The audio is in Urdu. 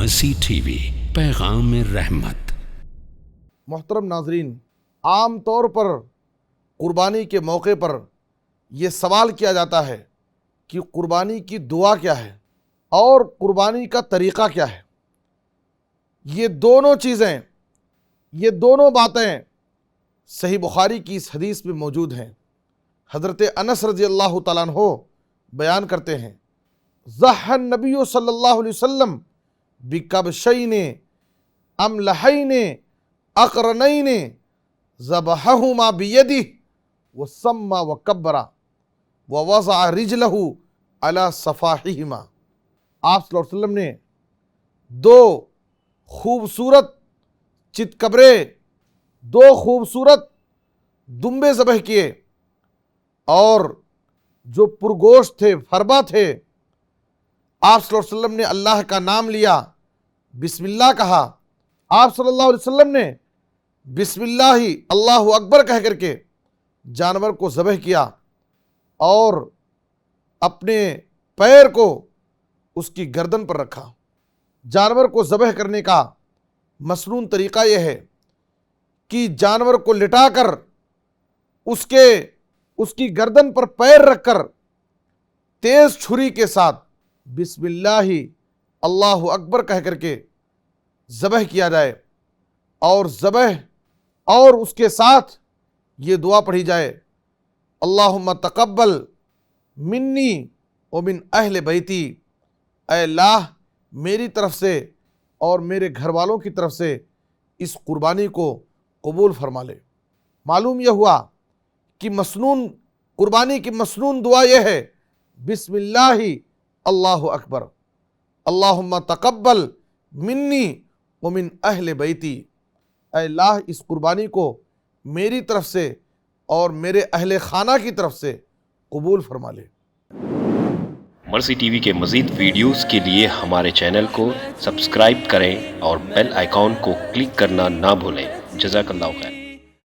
مرسی ٹی وی، پیغام رحمت۔ محترم ناظرین، عام طور پر قربانی کے موقع پر یہ سوال کیا جاتا ہے کہ قربانی کی دعا کیا ہے اور قربانی کا طریقہ کیا ہے۔ یہ دونوں چیزیں، یہ دونوں باتیں صحیح بخاری کی اس حدیث میں موجود ہیں۔ حضرت انس رضی اللہ تعالیٰ عنہ بیان کرتے ہیں، ضحى النبی صلی اللہ علیہ وسلم بکبشین املحین اقرنین ذبحہما بیدہ وسمى وکبر ووضع رجلہ علی صفاحہما۔ آپ صلی اللہ علیہ وسلم نے دو خوبصورت چتکبرے، دو خوبصورت دمبے ذبح کیے اور جو پرگوشت تھے، فربا تھے، آپ صلی اللہ علیہ وسلم نے اللہ کا نام لیا، بسم اللہ کہا۔ آپ صلی اللہ علیہ وسلم نے بسم اللہ اللہ اکبر کہہ کر کے جانور کو ذبح کیا اور اپنے پیر کو اس کی گردن پر رکھا۔ جانور کو ذبح کرنے کا مسنون طریقہ یہ ہے کہ جانور کو لٹا کر اس کی گردن پر پیر رکھ کر تیز چھری کے ساتھ بسم اللہ اللہ اکبر کہہ کر کے ذبح کیا جائے اور اس کے ساتھ یہ دعا پڑھی جائے، اللہم تقبل منی ومن اہل بیتی، اے اللہ میری طرف سے اور میرے گھر والوں کی طرف سے اس قربانی کو قبول فرما لے۔ معلوم یہ ہوا کہ قربانی کی مسنون دعا یہ ہے، بسم اللہ اللہ اکبر، اللہم تقبل منی ومن اہل بیتی، اے اللہ اس قربانی کو میری طرف سے اور میرے اہل خانہ کی طرف سے قبول فرما لے۔ مرسی ٹی وی کے مزید ویڈیوز کے لیے ہمارے چینل کو سبسکرائب کریں اور بیل آئیکن کو کلک کرنا نہ بھولیں۔ جزاک اللہ خیر۔